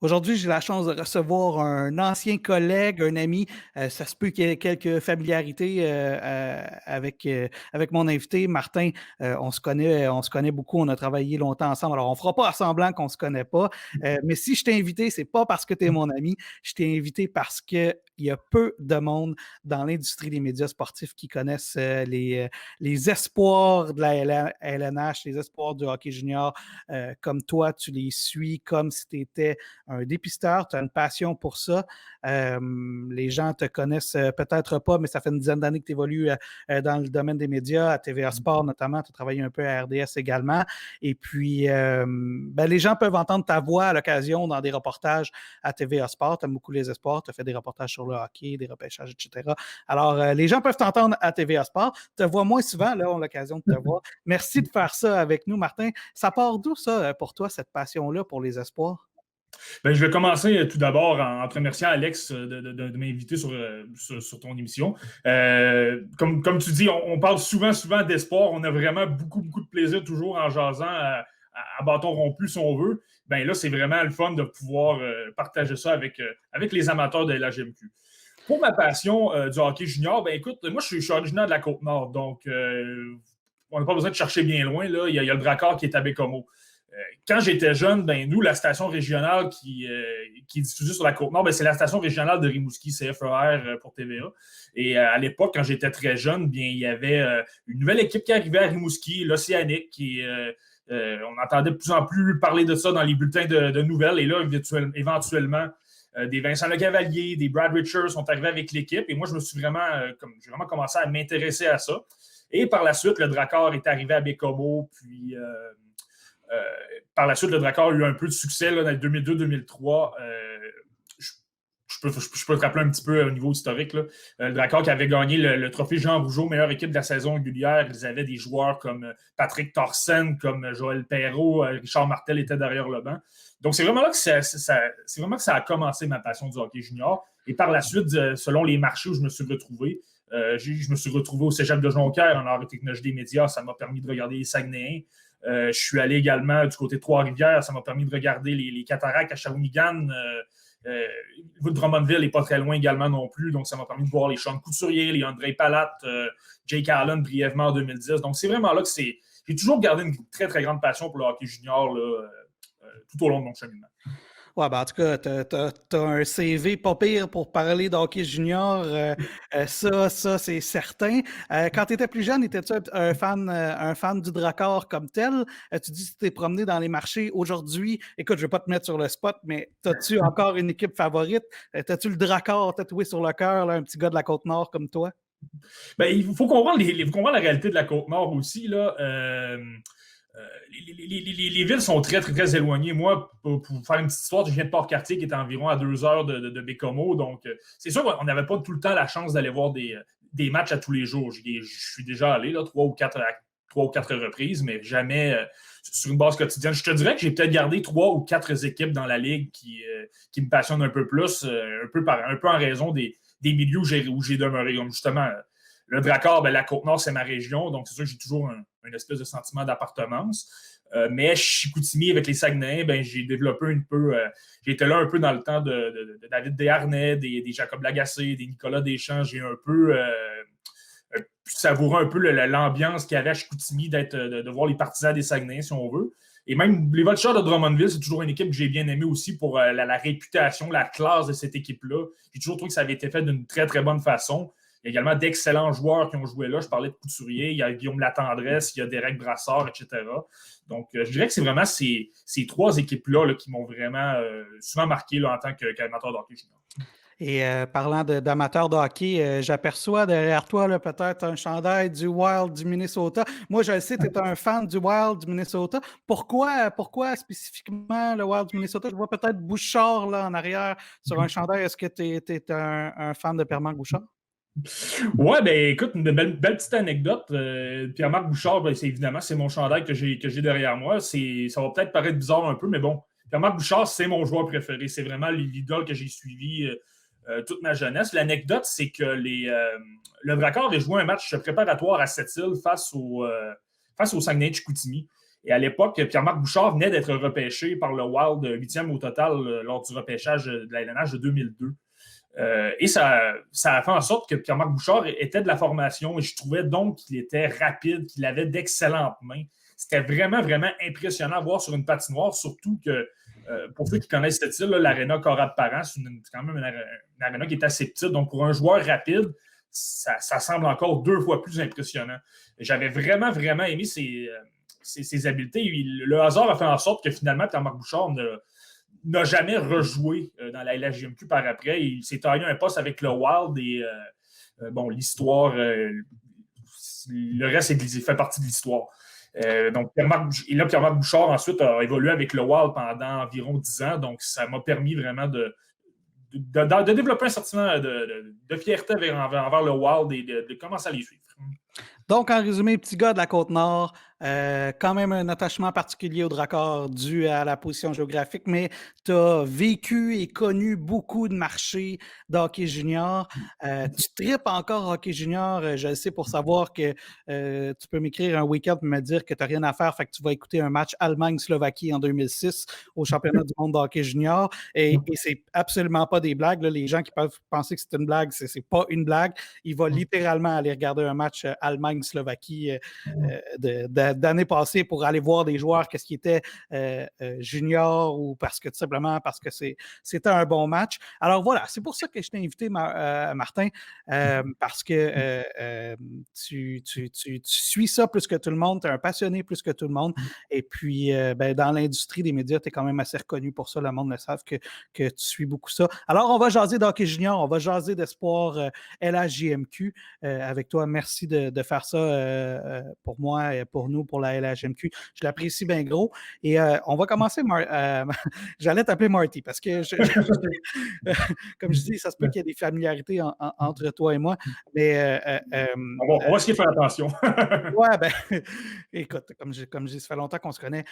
Aujourd'hui, j'ai la chance de recevoir un ancien collègue, un ami. Ça se peut qu'il y ait quelques familiarités avec mon invité, Martin. On se connaît beaucoup, on a travaillé longtemps ensemble. Alors, on ne fera pas semblant qu'on ne se connaît pas. Mais si je t'ai invité, c'est pas parce que tu es mon ami. Je t'ai invité parce qu'il y a peu de monde dans l'industrie des médias sportifs qui connaissent les espoirs de la LNH, les espoirs du hockey junior. Comme toi, tu les suis comme si tu étais un dépisteur, tu as une passion pour ça. Les gens te connaissent peut-être pas, mais ça fait une dizaine d'années que tu évolues dans le domaine des médias, à TVA Sport notamment, tu as travaillé un peu à RDS également. Et puis, les gens peuvent entendre ta voix à l'occasion dans des reportages à TVA Sport. Tu aimes beaucoup les espoirs, tu as fait des reportages sur le hockey, des repêchages, etc. Alors, les gens peuvent t'entendre à TVA Sport. Tu te vois moins souvent, là, on a l'occasion de te voir. Merci de faire ça avec nous, Martin. Ça part d'où, ça, pour toi, cette passion-là pour les espoirs? Ben, je vais commencer tout d'abord en te remerciant, Alex, de m'inviter sur ton émission. Comme tu dis, on parle souvent d'espoir. On a vraiment beaucoup de plaisir toujours en jasant à bâton rompu, si on veut. Ben là, c'est vraiment le fun de pouvoir partager ça avec les amateurs de la GMQ. Pour ma passion du hockey junior, ben écoute, moi, je suis originaire de la Côte-Nord, donc on n'a pas besoin de chercher bien loin. Là. Il y a le Drakkar qui est à Bécomo. Quand j'étais jeune, ben, nous, la station régionale qui est diffusée sur la Côte-Nord, ben, c'est la station régionale de Rimouski, CFER pour TVA. Et à l'époque, quand j'étais très jeune, bien, il y avait une nouvelle équipe qui arrivait à Rimouski, l'Océanique, on entendait de plus en plus parler de ça dans les bulletins de nouvelles. Et là, éventuellement, des Vincent Lecavalier, des Brad Richards sont arrivés avec l'équipe. Et moi, j'ai vraiment commencé à m'intéresser à ça. Et par la suite, le Drakkar est arrivé à Bécomo, puis par la suite, le Drakkar a eu un peu de succès là, dans 2002-2003. Je peux te rappeler un petit peu au niveau historique. Là. Le Drakkar qui avait gagné le trophée Jean Rougeau, meilleure équipe de la saison régulière. Ils avaient des joueurs comme Patrick Thorsen, comme Joël Perrault, Richard Martel était derrière le banc. Donc, c'est vraiment là que c'est vraiment que ça a commencé ma passion du hockey junior. Et par la suite, selon les marchés où je me suis retrouvé, je me suis retrouvé au Cégep de Jonquière en art et technologie des médias. Ça m'a permis de regarder les Saguenayens. Je suis allé également du côté de Trois-Rivières. Ça m'a permis de regarder les cataractes à Shawinigan. Le Drummondville n'est pas très loin également non plus. Donc, ça m'a permis de voir les Sean Couturier, les André Palat, Jake Allen brièvement en 2010. Donc, c'est vraiment là que j'ai toujours gardé une très grande passion pour le hockey junior là, tout au long de mon cheminement. Ouais, ben en tout cas, t'as un CV pas pire pour parler de hockey junior. Ça c'est certain. Quand tu étais plus jeune, étais-tu un fan du Drakkar comme tel? Tu dis que tu t'es promené dans les marchés aujourd'hui. Écoute, je vais pas te mettre sur le spot, mais as-tu encore une équipe favorite? T'as-tu le Drakkar tatoué sur le cœur, là, un petit gars de la Côte-Nord comme toi? Ben, il faut comprendre la réalité de la Côte-Nord aussi. Là. Les villes sont très éloignées. Moi, pour faire une petite histoire, je viens de Port-Cartier qui est à environ à 2 heures de Bécomo. Donc, c'est sûr qu'on n'avait pas tout le temps la chance d'aller voir des matchs à tous les jours. Je suis déjà allé là, 3 ou 4 reprises, mais jamais sur une base quotidienne. Je te dirais que j'ai peut-être gardé 3 ou 4 équipes dans la ligue qui me passionnent un peu plus, un peu en raison des milieux où j'ai demeuré. Comme justement, le Drakkar, ben, la Côte-Nord, c'est ma région, donc c'est sûr que j'ai toujours une espèce de sentiment d'appartenance. Mais Chicoutimi, avec les Saguenayens, ben, j'ai développé un peu. J'ai été là un peu dans le temps de David Desharnais, des Jacob Lagacé, des Nicolas Deschamps. J'ai un peu savouré un peu l'ambiance qu'il y avait à Chicoutimi de voir les partisans des Saguenayens, si on veut. Et même les Vultures de Drummondville, c'est toujours une équipe que j'ai bien aimée aussi pour la réputation, la classe de cette équipe-là. J'ai toujours trouvé que ça avait été fait d'une très bonne façon. Il y a également d'excellents joueurs qui ont joué là. Je parlais de Couturier, il y a Guillaume Latendresse, il y a Derek Brassard, etc. Donc, je dirais que c'est vraiment ces 3 équipes-là là, qui m'ont vraiment souvent marqué là, en tant qu'amateur de hockey junior. Et parlant d'amateurs de hockey, j'aperçois derrière toi là, peut-être un chandail du Wild du Minnesota. Moi, je le sais, tu es un fan du Wild du Minnesota. Pourquoi spécifiquement le Wild du Minnesota? Je vois peut-être Bouchard là, en arrière sur un chandail. Est-ce que tu es un fan de Pierre-Marc Bouchard? Ouais, ben écoute, une belle petite anecdote. Pierre-Marc Bouchard, ben, c'est mon chandail que j'ai derrière moi. Ça va peut-être paraître bizarre un peu, mais bon, Pierre-Marc Bouchard, c'est mon joueur préféré. C'est vraiment l'idole que j'ai suivi toute ma jeunesse. L'anecdote, c'est que le Drakkar avait joué un match préparatoire à Sept-Îles face au Saguenay de Chicoutimi. Et à l'époque, Pierre-Marc Bouchard venait d'être repêché par le Wild 8e au total lors du repêchage de la LNH de 2002. Et ça a fait en sorte que Pierre-Marc Bouchard était de la formation et je trouvais donc qu'il était rapide, qu'il avait d'excellentes mains. C'était vraiment, vraiment impressionnant à voir sur une patinoire, surtout que pour ceux qui connaissent cette île, l'aréna Conrad-Parent, c'est quand même une aréna qui est assez petite. Donc, pour un joueur rapide, ça semble encore 2 fois plus impressionnant. J'avais vraiment, vraiment aimé ses habiletés. Le hasard a fait en sorte que finalement, Pierre-Marc Bouchard n'a jamais rejoué dans la LHJMQ par après. Il s'est taillé un poste avec le Wild et l'histoire, le reste fait partie de l'histoire. Donc, Pierre-Marc Bouchard ensuite a évolué avec le Wild pendant environ 10 ans. Donc, ça m'a permis vraiment de développer un sentiment de fierté envers le Wild et de commencer à les suivre. Donc, en résumé, petit gars de la Côte-Nord, quand même un attachement particulier au Drakkar dû à la position géographique, mais tu as vécu et connu beaucoup de marchés de hockey junior. Tu tripes encore hockey junior, je le sais pour savoir que tu peux m'écrire un week-end et me dire que tu n'as rien à faire, fait que tu vas écouter un match Allemagne-Slovaquie en 2006 au championnat du monde de hockey junior. Et c'est absolument pas des blagues. Là. Les gens qui peuvent penser que c'est une blague, c'est pas une blague. Il va littéralement aller regarder un match Allemagne-Slovaquie d'année passée pour aller voir des joueurs qu'est-ce qui était junior ou parce que tout simplement parce que c'était un bon match. Alors voilà, c'est pour ça que je t'ai invité, Martin, parce que tu suis ça plus que tout le monde, tu es un passionné plus que tout le monde. Et puis, dans l'industrie des médias, tu es quand même assez reconnu pour ça. Le monde le savent que tu suis beaucoup ça. Alors, on va jaser d'hockey junior, on va jaser d'espoir LHJMQ avec toi. Merci de faire ça pour moi et pour nous, pour la LHJMQ. Je l'apprécie bien gros. Et on va commencer, j'allais t'appeler Marty parce que, comme je dis, ça se peut qu'il y ait des familiarités entre toi et moi. Mais, on va essayer de faire attention. Ouais, écoute, comme je dis, ça fait longtemps qu'on se connaît.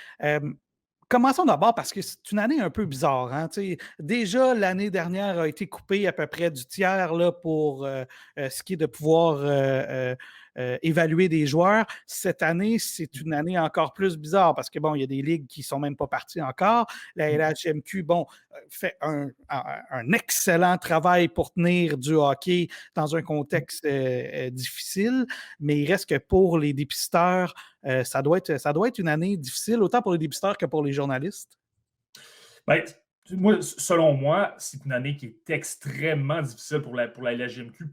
Commençons d'abord parce que c'est une année un peu bizarre. Hein? Déjà, l'année dernière a été coupée à peu près du tiers là, pour ce qui est de pouvoir évaluer des joueurs. Cette année, c'est une année encore plus bizarre parce que, bon, il y a des ligues qui ne sont même pas parties encore. La LHJMQ, fait un excellent travail pour tenir du hockey dans un contexte difficile, mais il reste que pour les dépisteurs, ça doit être une année difficile, autant pour les dépisteurs que pour les journalistes. Selon moi, c'est une année qui est extrêmement difficile pour la LHJMQ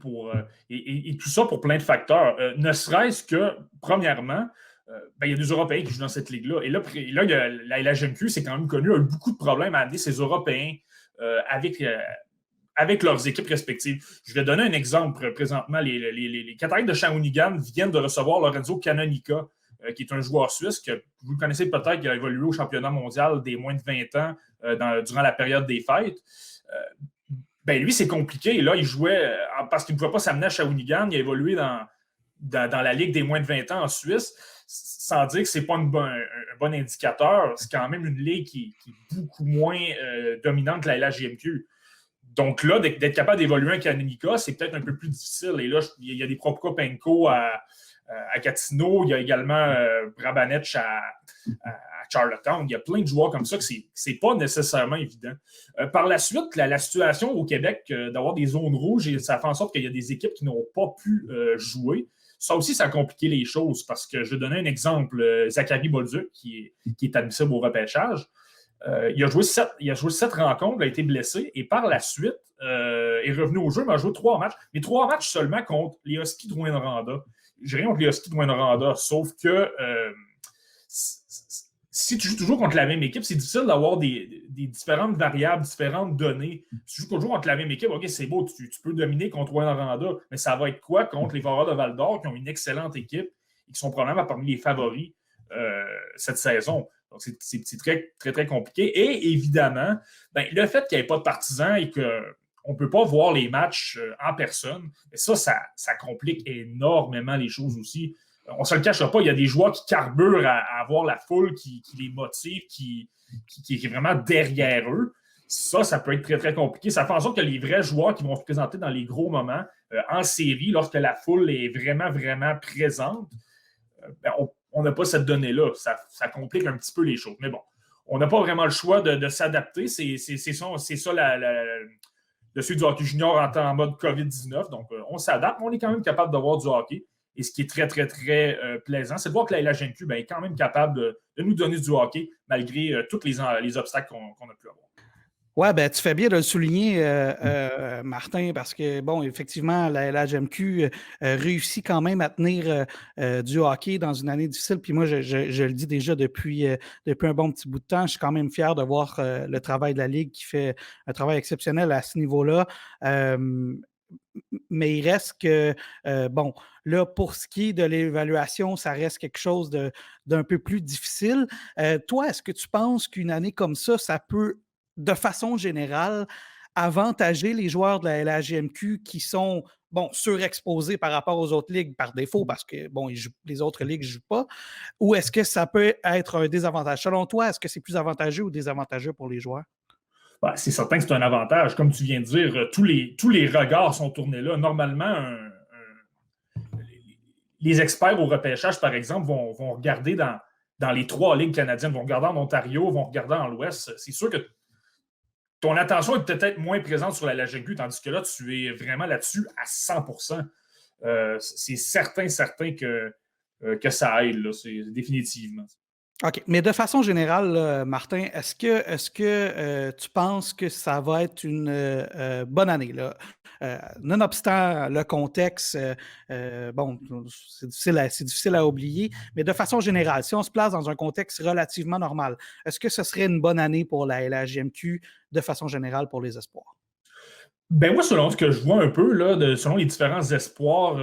et tout ça pour plein de facteurs. Ne serait-ce que, premièrement, il y a des Européens qui jouent dans cette ligue-là. Et là la LHJMQ, c'est quand même connu, a eu beaucoup de problèmes à amener ces Européens avec leurs équipes respectives. Je vais donner un exemple présentement. Les Cataractes de Shawinigan viennent de recevoir Lorenzo Canonica, qui est un joueur suisse que vous le connaissez peut-être, qui a évolué au championnat mondial des moins de 20 ans durant la période des fêtes. Lui, c'est compliqué. Et là, il jouait parce qu'il ne pouvait pas s'amener à Shawinigan. Il a évolué dans la Ligue des moins de 20 ans en Suisse, sans dire que ce n'est pas un bon indicateur. C'est quand même une ligue qui est beaucoup moins dominante que la LHJMQ. Donc là, d'être capable d'évoluer un Canonica, c'est peut-être un peu plus difficile. Et là, il y a des Prokopenko à Gatineau, il y a également Brabanec à Charlottetown. Il y a plein de joueurs comme ça que c'est pas nécessairement évident. Par la suite, la situation au Québec d'avoir des zones rouges, et ça fait en sorte qu'il y a des équipes qui n'ont pas pu jouer. Ça aussi, ça a compliqué les choses parce que je vais donner un exemple. Zachary Bolduc, qui est admissible au repêchage, il a joué 7 rencontres, il a été blessé et par la suite est revenu au jeu, mais a joué 3 matchs. Mais 3 matchs seulement contre les Huskies de Rouyn-Noranda. J'ai rien contre les Huskies de Rouyn-Noranda, sauf que si tu joues toujours contre la même équipe, c'est difficile d'avoir des différentes variables, différentes données. Si tu joues toujours contre la même équipe, OK, c'est beau, tu peux dominer contre Rouyn-Noranda, mais ça va être quoi contre les Foreurs de Val-d'Or qui ont une excellente équipe et qui sont probablement parmi les favoris cette saison? Donc, c'est très, très, très compliqué. Et évidemment, le fait qu'il n'y ait pas de partisans et qu'on ne peut pas voir les matchs en personne, ça complique énormément les choses aussi. On ne se le cachera pas, il y a des joueurs qui carburent à avoir la foule qui les motive, qui est vraiment derrière eux. Ça peut être très, très compliqué. Ça fait en sorte que les vrais joueurs qui vont se présenter dans les gros moments en série, lorsque la foule est vraiment, vraiment présente, on n'a pas cette donnée-là. Ça complique un petit peu les choses. Mais bon, on n'a pas vraiment le choix de s'adapter. C'est ça le suite du hockey junior en mode COVID-19. Donc, on s'adapte, mais on est quand même capable d'avoir du hockey. Et ce qui est très, très, très plaisant, c'est de voir que la LHMQ est quand même capable de nous donner du hockey malgré tous les obstacles qu'on a pu avoir. Oui, ben, tu fais bien de le souligner, Martin, parce que, bon, effectivement, la LHMQ réussit quand même à tenir du hockey dans une année difficile. Puis moi, je le dis déjà depuis un bon petit bout de temps, je suis quand même fier de voir le travail de la Ligue qui fait un travail exceptionnel à ce niveau-là. Mais il reste que, bon, là, pour ce qui est de l'évaluation, ça reste quelque chose d'un peu plus difficile. Toi, est-ce que tu penses qu'une année comme ça peut, de façon générale, avantager les joueurs de la LHJMQ qui sont, bon, surexposés par rapport aux autres ligues par défaut parce que, bon, les autres ligues ne jouent pas, ou est-ce que ça peut être un désavantage? Selon toi, est-ce que c'est plus avantageux ou désavantageux pour les joueurs? Ben, c'est certain que c'est un avantage. Comme tu viens de dire, tous les regards sont tournés là. Normalement, les experts au repêchage, par exemple, vont regarder dans les 3 ligues canadiennes, vont regarder en Ontario, vont regarder en l'Ouest. C'est sûr que ton attention est peut-être moins présente sur la LHJMQ, tandis que là, tu es vraiment là-dessus à 100%. C'est certain que ça aide, là, c'est définitivement. OK. Mais de façon générale, là, Martin, est-ce que tu penses que ça va être une bonne année, là? Nonobstant le contexte, bon, c'est difficile à oublier, mais de façon générale, si on se place dans un contexte relativement normal, est-ce que ce serait une bonne année pour la LHJMQ de façon générale pour les espoirs? Ben moi, selon ce que je vois un peu, là, selon les différents espoirs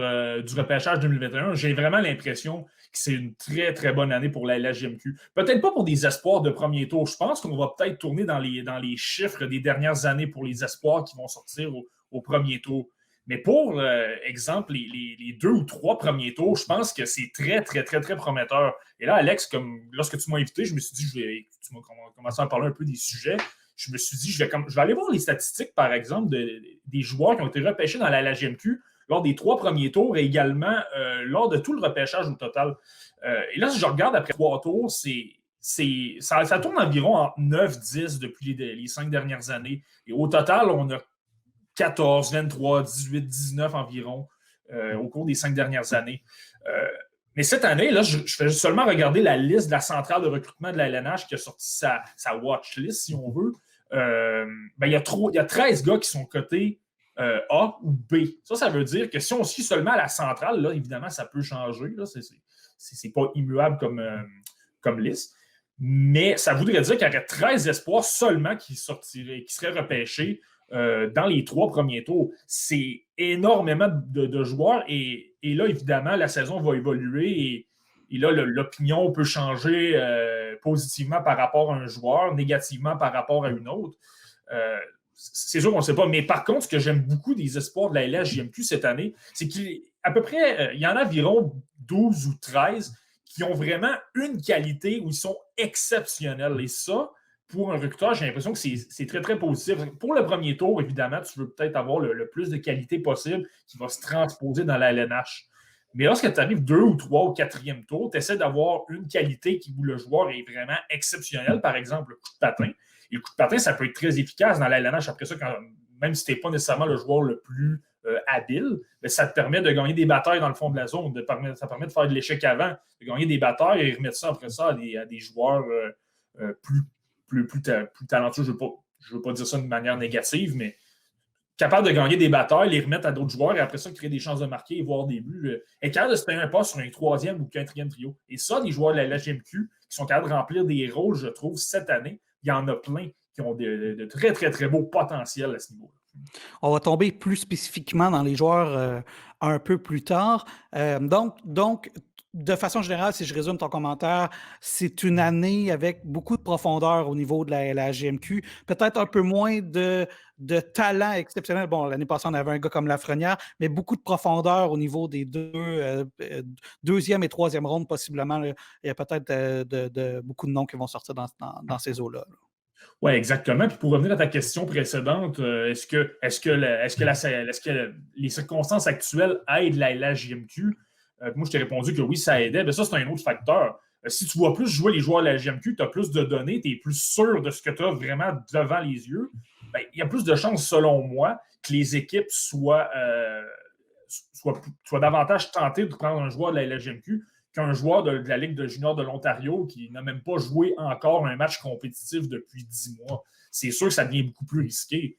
du repêchage 2021, j'ai vraiment l'impression que c'est une très, très bonne année pour la LHJMQ. Peut-être pas pour des espoirs de premier tour. Je pense qu'on va peut-être tourner dans les chiffres des dernières années pour les espoirs qui vont sortir au premier tour. Mais pour exemple, les 2 ou 3 premiers tours, je pense que c'est très, très, très, très prometteur. Et là, Alex, comme lorsque tu m'as invité, je me suis dit, tu m'as commencé à parler un peu des sujets. Je me suis dit, je vais aller voir les statistiques, par exemple, des joueurs qui ont été repêchés dans la LHJMQ lors des 3 premiers tours et également lors de tout le repêchage au total. Et là, si je regarde après 3 tours, ça tourne environ en 9-10 depuis les 5 dernières années. Et au total, on a 14, 23, 18, 19 environ au cours des 5 dernières années. Mais cette année, là, je fais seulement regarder la liste de la centrale de recrutement de la LNH qui a sorti sa watch list, si on veut. Il y a 13 gars qui sont cotés A ou B. Ça veut dire que si on suit seulement à la centrale, là, évidemment, ça peut changer. Là, c'est pas immuable comme liste. Mais ça voudrait dire qu'il y aurait 13 espoirs seulement qui seraient repêchés dans les 3 premiers tours. C'est énormément de joueurs et là, évidemment, la saison va évoluer et là, l'opinion peut changer positivement par rapport à un joueur, négativement par rapport à une autre. C'est sûr qu'on ne sait pas. Mais par contre, ce que j'aime beaucoup des espoirs de la LHJMQ cette année, c'est qu'à peu près, il y en a environ 12 ou 13 qui ont vraiment une qualité où ils sont exceptionnels. Et ça, pour un recruteur, j'ai l'impression que c'est très, très positif. Pour le premier tour, évidemment, tu veux peut-être avoir le plus de qualité possible qui va se transposer dans la LNH. Mais lorsque tu arrives 2 ou 3 ou 4e tour, tu essaies d'avoir une qualité où le joueur est vraiment exceptionnel, par exemple le coup de patin. Et le coup de patin, ça peut être très efficace dans la LNH. Après ça, même si tu n'es pas nécessairement le joueur le plus habile, mais ça te permet de gagner des batailles dans le fond de la zone. Ça permet de faire de l'échec avant, de gagner des batailles et remettre ça après ça à des joueurs plus talentueux. Je ne veux pas dire ça de manière négative, mais capable de gagner des batailles, les remettre à d'autres joueurs et après ça, créer des chances de marquer et voir des buts. Et capable de se faire un pas sur un 3e ou 4e trio. Et ça, les joueurs de la LHJMQ qui sont capables de remplir des rôles, je trouve, cette année, il y en a plein qui ont de très, très, très beaux potentiels à ce niveau-là. On va tomber plus spécifiquement dans les joueurs un peu plus tard. Donc, de façon générale, si je résume ton commentaire, c'est une année avec beaucoup de profondeur au niveau de la LHJMQ, peut-être un peu moins de talent exceptionnel. Bon, l'année passée, on avait un gars comme Lafrenière, mais beaucoup de profondeur au niveau des deuxième et troisième rondes, possiblement. Là. Il y a peut-être beaucoup de noms qui vont sortir dans ces eaux-là. Oui, exactement. Puis pour revenir à ta question précédente, est-ce que les circonstances actuelles aident la LHJMQ? Moi, je t'ai répondu que oui, ça aidait. Mais ça, c'est un autre facteur. Si tu vois plus jouer les joueurs de la GMQ, tu as plus de données, tu es plus sûr de ce que tu as vraiment devant les yeux, ben, il y a plus de chances, selon moi, que les équipes soient davantage tentées de prendre un joueur de la LGMQ qu'un joueur de la Ligue de juniors de l'Ontario qui n'a même pas joué encore un match compétitif depuis 10 mois. C'est sûr que ça devient beaucoup plus risqué.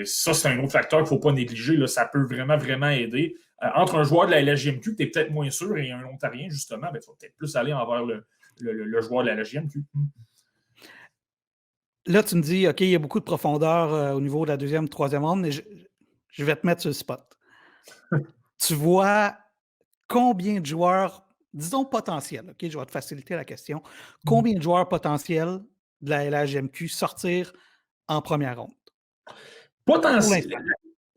Ça, c'est un autre facteur qu'il ne faut pas négliger. Là. Ça peut vraiment, vraiment aider. Entre un joueur de la LGMQ que tu es peut-être moins sûr et un Ontarien, justement, ben, tu vas peut-être plus aller envers le joueur de la LGMQ. Là, tu me dis, OK, il y a beaucoup de profondeur au niveau de la deuxième, troisième ronde, mais je vais te mettre sur le spot. Tu vois combien de joueurs, disons potentiels, OK, je vais te faciliter la question, combien de joueurs potentiels de la LHMQ sortir en première ronde? Potentiel.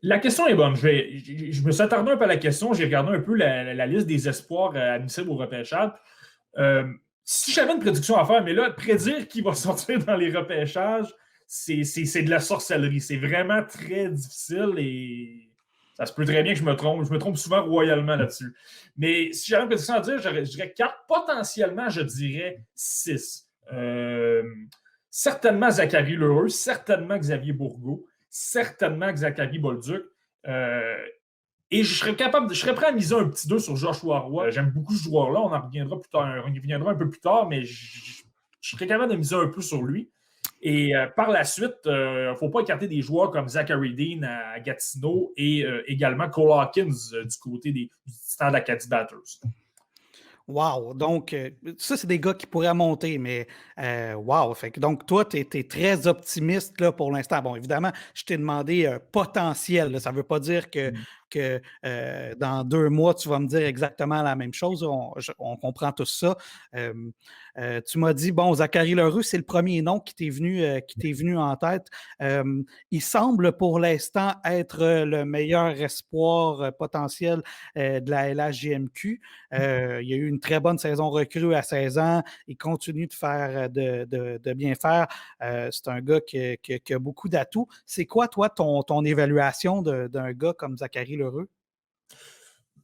La question est bonne. Je me suis attardé un peu à la question. J'ai regardé un peu la liste des espoirs admissibles au repêchage. Si j'avais une prédiction à faire, mais là, prédire qui va sortir dans les repêchages, c'est de la sorcellerie. C'est vraiment très difficile et ça se peut très bien que je me trompe. Je me trompe souvent royalement là-dessus. Mais si j'avais une prédiction à dire, je dirais 4. Potentiellement, je dirais 6. Certainement Zachary Lheureux, certainement Xavier Bourgault, certainement Zachary Bolduc. Et je serais prêt à miser un petit 2 sur Joshua Roy. J'aime beaucoup ce joueur-là. On en reviendra plus tard. On y reviendra un peu plus tard, mais je serais capable de miser un peu sur lui. Et par la suite, il ne faut pas écarter des joueurs comme Zachary Dean à Gatineau et également Cole Hawkins du côté du Stade Acadie Batters. Wow! Donc, ça, c'est des gars qui pourraient monter, mais wow! Fait que, donc, toi, tu es très optimiste là, pour l'instant. Bon, évidemment, je t'ai demandé potentiel. Là. Ça ne veut pas dire que dans 2 mois, tu vas me dire exactement la même chose. On comprend tout ça. Tu m'as dit, bon, Zachary Lheureux, c'est le premier nom qui t'est venu en tête. Il semble pour l'instant être le meilleur espoir potentiel de la LHJMQ. Il y a eu une très bonne saison recrue à 16 ans. Il continue de faire de bien faire. C'est un gars qui a beaucoup d'atouts. C'est quoi, toi, ton évaluation d'un gars comme Zachary Lheureux?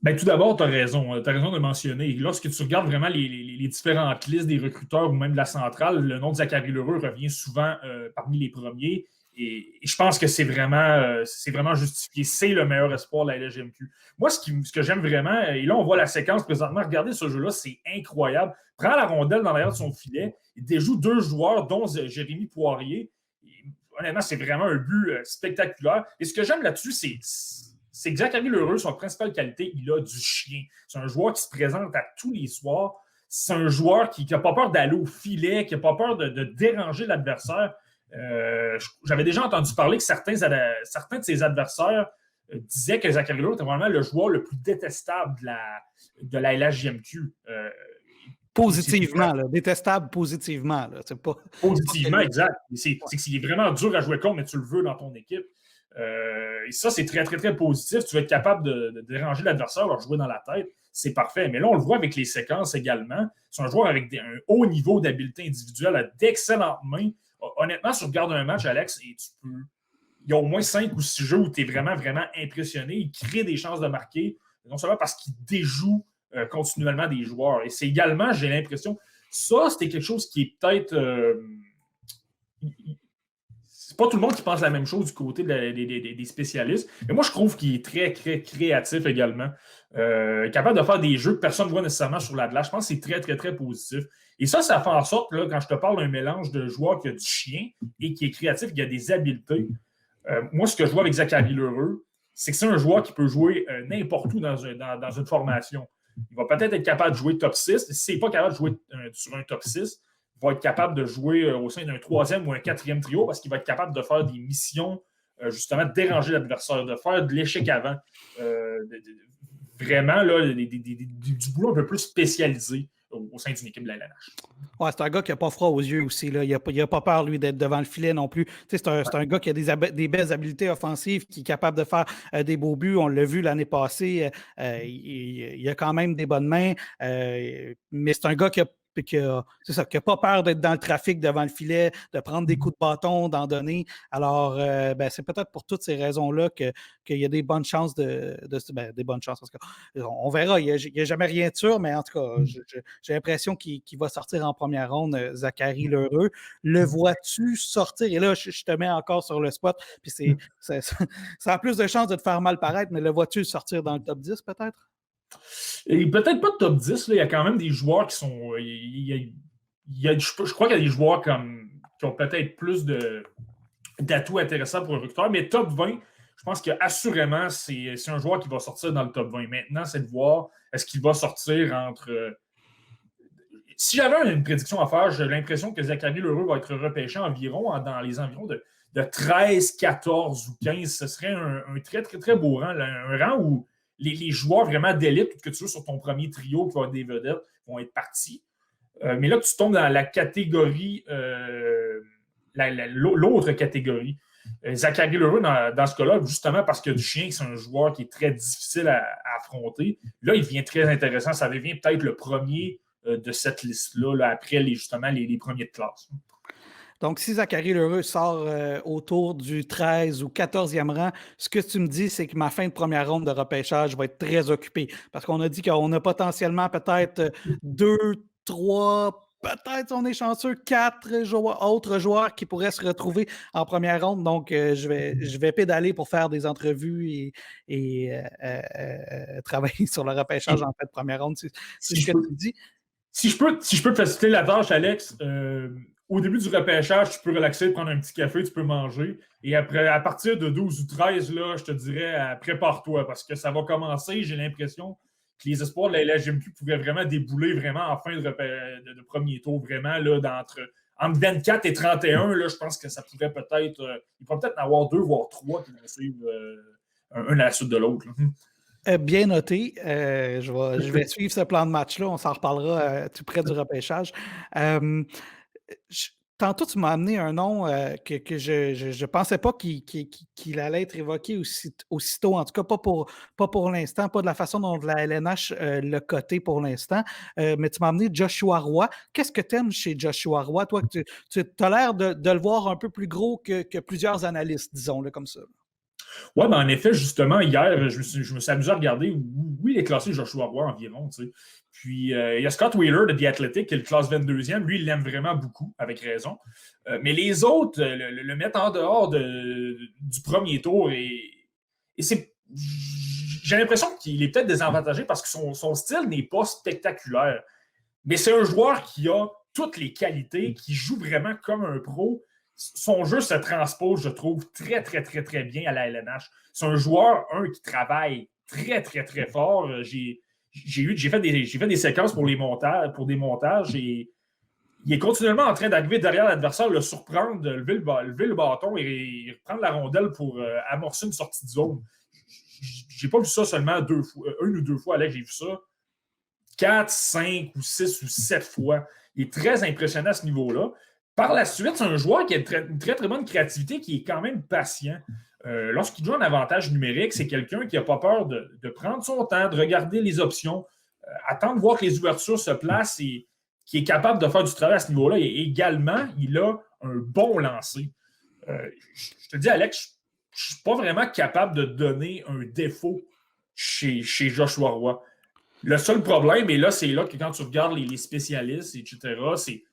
Ben, tout d'abord, tu as raison. Tu as raison de mentionner. Lorsque tu regardes vraiment les différentes listes des recruteurs ou même de la centrale, le nom de Zachary Lheureux revient souvent parmi les premiers. Et je pense que c'est vraiment justifié. C'est le meilleur espoir de la LGMQ. Moi, ce que j'aime vraiment, et là, on voit la séquence présentement. Regardez ce jeu-là, c'est incroyable. Prend la rondelle dans l'arrière de son filet. Il déjoue 2 joueurs, dont Jérémy Poirier. Et, honnêtement, c'est vraiment un but spectaculaire. Et ce que j'aime là-dessus, c'est que Zachary Lheureux, son principale qualité, il a du chien. C'est un joueur qui se présente à tous les soirs. C'est un joueur qui n'a pas peur d'aller au filet, qui n'a pas peur de déranger l'adversaire. J'avais déjà entendu parler que certains de ses adversaires disaient que Zachary Lheureux était vraiment le joueur le plus détestable de la LHJMQ. Positivement, là, détestable positivement. Là, c'est pas, positivement, exact. C'est qu'il est vraiment dur à jouer contre, mais tu le veux dans ton équipe. Et ça, c'est très, très, très positif. Tu vas être capable de déranger l'adversaire, leur jouer dans la tête. C'est parfait. Mais là, on le voit avec les séquences également. C'est un joueur avec un haut niveau d'habileté individuelle, a d'excellentes mains. Honnêtement, si tu regardes un match, Alex, et il y a au moins 5 ou 6 jeux où tu es vraiment, vraiment impressionné. Il crée des chances de marquer, non seulement parce qu'il déjoue continuellement des joueurs. Et c'est également, j'ai l'impression, ça, c'était quelque chose qui est peut-être... c'est pas tout le monde qui pense la même chose du côté des spécialistes. Mais moi, je trouve qu'il est très, très créatif également. Capable de faire des jeux que personne ne voit nécessairement sur la glace. Je pense que c'est très, très, très positif. Et ça fait en sorte, là, quand je te parle d'un mélange de joueur qui a du chien et qui est créatif, qui a des habiletés, moi, ce que je vois avec Zachary Lheureux, c'est que c'est un joueur qui peut jouer n'importe où dans une formation. Il va peut-être être capable de jouer top 6. S'il n'est pas capable de jouer sur un top 6, il va être capable de jouer au sein d'un 3e ou un 4e trio parce qu'il va être capable de faire des missions, justement, de déranger l'adversaire, de faire de l'échec avant. Vraiment, là, du boulot un peu plus spécialisé au sein d'une équipe de la LNH. Ouais, c'est un gars qui n'a pas froid aux yeux aussi. Là. Il n'a pas peur, lui, d'être devant le filet non plus. C'est un gars qui a des belles habiletés offensives, qui est capable de faire des beaux buts. On l'a vu l'année passée. Il a quand même des bonnes mains. Mais c'est un gars qui puis c'est ça, qui n'a pas peur d'être dans le trafic devant le filet, de prendre des coups de bâton, d'en donner. Alors, c'est peut-être pour toutes ces raisons-là qu'il y a des bonnes chances des bonnes chances. Parce que, on verra, il n'y a jamais rien de sûr, mais en tout cas, j'ai l'impression qu'il va sortir en première ronde, Zachary L'Heureux. Le vois-tu sortir? Et là, je te mets encore sur le spot, puis ça a plus de chances de te faire mal paraître, mais le vois-tu sortir dans le top 10 peut-être? Et peut-être pas de top 10, là, il y a quand même des joueurs qui sont. Je crois qu'il y a des joueurs qui ont peut-être plus d'atouts intéressants pour un recruteur, mais top 20, je pense qu'assurément, c'est un joueur qui va sortir dans le top 20. Maintenant, c'est de voir est-ce qu'il va sortir entre. Si j'avais une prédiction à faire, j'ai l'impression que Zachary L'Heureux va être repêché dans les environs de 13, 14 ou 15. Ce serait un très, très, très beau rang. Un rang où les joueurs vraiment d'élite, tout que tu veux, sur ton premier trio qui va être des vedettes, vont être partis. Mais là, tu tombes dans la catégorie, l'autre catégorie. Zachary L'Heureux, dans ce cas-là, justement parce que Duchesne, c'est un joueur qui est très difficile à affronter. Là, il devient très intéressant. Ça devient peut-être le premier de cette liste-là, là, après justement les premiers de classe. Donc, si Zachary L'Heureux sort autour du 13 ou 14e rang, ce que tu me dis, c'est que ma fin de première ronde de repêchage va être très occupée. Parce qu'on a dit qu'on a potentiellement peut-être 2, 3, peut-être, si on est chanceux, 4 autres joueurs qui pourraient se retrouver en première ronde. Donc, je vais pédaler pour faire des entrevues et travailler sur le repêchage en fin de première ronde. C'est ce que tu dis. Si je peux te faciliter la tâche, Alex, au début du repêchage, tu peux relaxer, prendre un petit café, tu peux manger. Et après, à partir de 12 ou 13, là, je te dirais, prépare-toi parce que ça va commencer. J'ai l'impression que les espoirs de la LHJMQ pourraient vraiment débouler vraiment en fin de premier tour, vraiment, là, entre 24 et 31. Là, je pense que ça pourrait peut-être. Il pourrait peut-être en avoir 2, voire 3 qui vont suivre un à la suite de l'autre. Bien noté. Je vais suivre ce plan de match-là. On s'en reparlera tout près du repêchage. Tantôt, tu m'as amené un nom que je ne pensais pas qu'il allait être évoqué aussitôt, en tout cas pas pour l'instant, pas de la façon dont la LNH l'a coté pour l'instant, mais tu m'as amené Joshua Roy. Qu'est-ce que tu aimes chez Joshua Roy? Toi, tu as l'air de le voir un peu plus gros que plusieurs analystes, disons-le comme ça. Oui, mais en effet, justement, hier, je me suis amusé à regarder où il est classé Joshua Roy environ. Tu sais. Puis, il y a Scott Wheeler de The Athletic qui est le classe 22e. Lui, il l'aime vraiment beaucoup, avec raison. Mais les autres le mettent en dehors du premier tour. Et j'ai l'impression qu'il est peut-être désavantagé parce que son style n'est pas spectaculaire. Mais c'est un joueur qui a toutes les qualités, qui joue vraiment comme un pro. Son jeu se transpose, je trouve, très, très, très, très bien à la LNH. C'est un joueur, qui travaille très, très, très fort. J'ai fait des séquences pour des montages et il est continuellement en train d'arriver derrière l'adversaire, le surprendre, de lever le bâton et reprendre la rondelle pour amorcer une sortie de zone. J'ai pas vu ça seulement une ou deux fois, Alex, j'ai vu ça 4, 5 ou 6 ou 7 fois. Il est très impressionnant à ce niveau-là. Par la suite, c'est un joueur qui a une très, très bonne créativité, qui est quand même patient. Lorsqu'il joue en avantage numérique, c'est quelqu'un qui n'a pas peur de prendre son temps, de regarder les options, attendre de voir que les ouvertures se placent et qui est capable de faire du travail à ce niveau-là. Et également, il a un bon lancer. Je te dis, Alex, je ne suis pas vraiment capable de donner un défaut chez Joshua Roy. Le seul problème, et là, c'est là que quand tu regardes les spécialistes, etc., c'est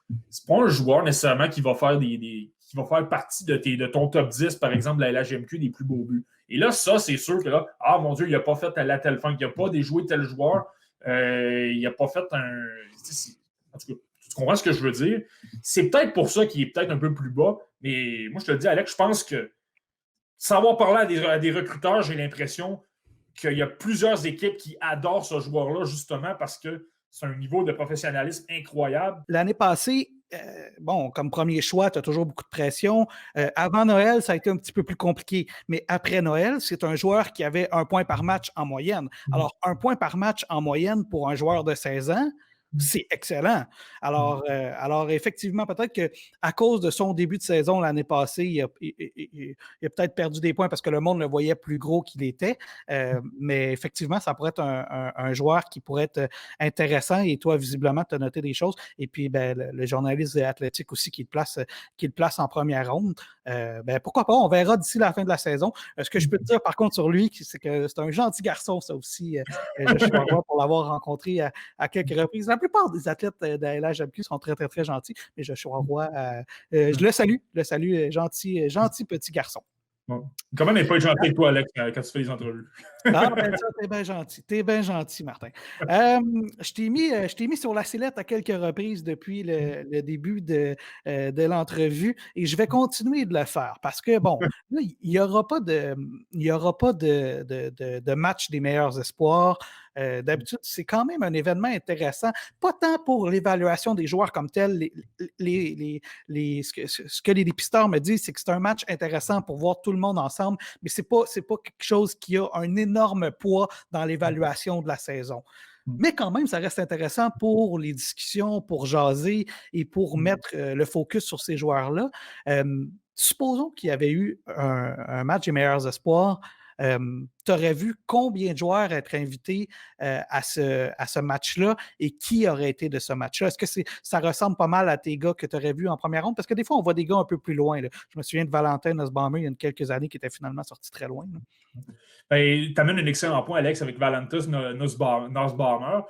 pas un joueur nécessairement qui va faire qui va faire partie de ton top 10, par exemple, de la LHJMQ des plus beaux buts. Et là, ça, c'est sûr que là, ah mon Dieu, il n'a pas fait à telle fin, il n'a pas déjoué tel joueur, il n'a pas fait un. En tout cas, tu comprends ce que je veux dire? C'est peut-être pour ça qu'il est peut-être un peu plus bas, mais moi, je te le dis, Alex, je pense que sans avoir parlé à des recruteurs, j'ai l'impression qu'il y a plusieurs équipes qui adorent ce joueur-là, justement, parce que c'est un niveau de professionnalisme incroyable. L'année passée, comme premier choix, tu as toujours beaucoup de pression. Avant Noël, ça a été un petit peu plus compliqué. Mais après Noël, c'est un joueur qui avait 1 point par match en moyenne. Alors, 1 point par match en moyenne pour un joueur de 16 ans, c'est excellent. Alors, effectivement, peut-être qu'à cause de son début de saison l'année passée, il a peut-être perdu des points parce que le monde le voyait plus gros qu'il était. Mais effectivement, ça pourrait être un joueur qui pourrait être intéressant. Et toi, visiblement, tu as noté des choses. Et puis, ben, le journaliste athlétique aussi qui le place en première ronde. Ben, pourquoi pas? On verra d'ici la fin de la saison. Ce que je peux te dire, par contre, sur lui, c'est que c'est un gentil garçon, ça aussi. Joshua Roy, pour l'avoir rencontré à quelques reprises. La plupart des athlètes de la LHMQ sont très, très, très gentils, mais Joshua Roy, je le salue, gentil petit garçon. Bon. Quand même, il n'est pas gentil avec toi, Alex, quand tu fais les entrevues. Ah, ben ça, t'es bien gentil. T'es bien gentil, Martin. Je t'ai mis sur la sellette à quelques reprises depuis le début de l'entrevue et je vais continuer de le faire parce que, bon, là, il n'y aura pas de match des meilleurs espoirs. D'habitude, c'est quand même un événement intéressant, pas tant pour l'évaluation des joueurs comme tel. Ce que les dépisteurs me disent, c'est que c'est un match intéressant pour voir tout le monde ensemble, mais c'est pas quelque chose qui a un énorme poids dans l'évaluation de la saison. Mais quand même, ça reste intéressant pour les discussions, pour jaser et pour mettre le focus sur ces joueurs-là. Supposons qu'il y avait eu un match des meilleurs espoirs. Tu aurais vu combien de joueurs être invités à ce match-là et qui aurait été de ce match-là? Est-ce que ça ressemble pas mal à tes gars que tu aurais vus en première ronde? Parce que des fois, on voit des gars un peu plus loin. Là. Je me souviens de Valentin Nussbaumer il y a quelques années qui était finalement sorti très loin. Ben, tu amènes un excellent point, Alex, avec Valentin Nussbaumer.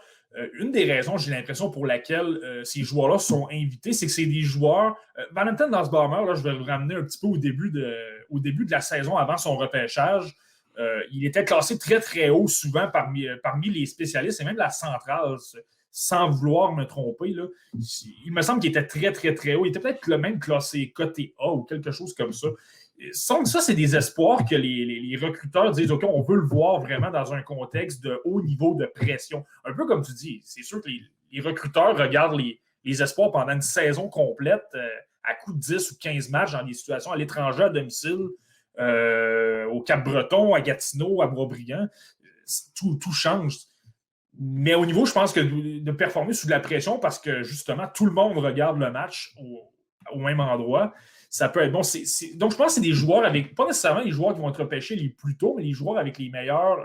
Une des raisons, j'ai l'impression, pour laquelle ces joueurs-là sont invités, c'est que c'est des joueurs. Valentin Nussbaumer, là, je vais le ramener un petit peu au début de la saison avant son repêchage. Il était classé très, très haut, souvent parmi les spécialistes et même la centrale, sans vouloir me tromper. Là. Il me semble qu'il était très, très, très haut. Il était peut-être le même classé côté A ou quelque chose comme ça. Ça, c'est des espoirs que les recruteurs disent, OK, on veut le voir vraiment dans un contexte de haut niveau de pression. Un peu comme tu dis, c'est sûr que les recruteurs regardent les espoirs pendant une saison complète à coup de 10 ou 15 matchs dans des situations à l'étranger, à domicile, au Cap-Breton, à Gatineau, à Boisbriand. Tout change. Mais au niveau, je pense que de performer sous de la pression parce que justement, tout le monde regarde le match au même endroit, ça peut être bon. Donc, je pense que c'est des joueurs avec, pas nécessairement les joueurs qui vont être repêchés les plus tôt, mais les joueurs avec les meilleures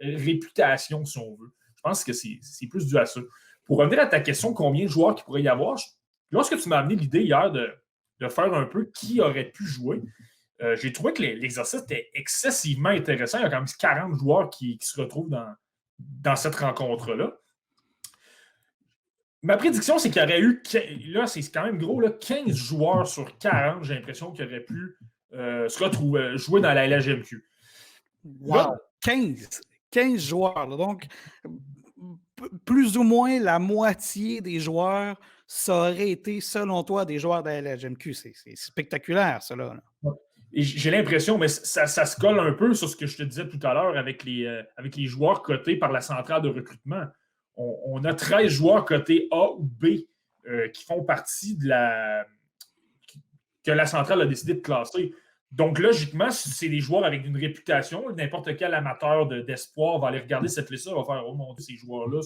réputations, si on veut. Je pense que c'est plus dû à ça. Pour revenir à ta question, combien de joueurs qu'il pourrait y avoir, lorsque tu m'as amené l'idée hier de faire un peu qui aurait pu jouer, j'ai trouvé que l'exercice était excessivement intéressant. Il y a quand même 40 joueurs qui se retrouvent dans cette rencontre-là. Ma prédiction, c'est qu'il y aurait eu, là, c'est quand même gros, là, 15 joueurs sur 40, j'ai l'impression qu'ils auraient pu se retrouver, jouer dans la LHMQ. Wow! Là, 15 joueurs. Là, donc, plus ou moins la moitié des joueurs, ça aurait été, selon toi, des joueurs de la LHMQ. C'est spectaculaire, ça, là. Et j'ai l'impression, mais ça se colle un peu sur ce que je te disais tout à l'heure avec les joueurs cotés par la centrale de recrutement. On a 13 joueurs cotés A ou B qui font partie que la centrale a décidé de classer. Donc, logiquement, si c'est des joueurs avec une réputation, n'importe quel amateur d'espoir va aller regarder cette liste-là et va faire « Oh mon Dieu, ces joueurs-là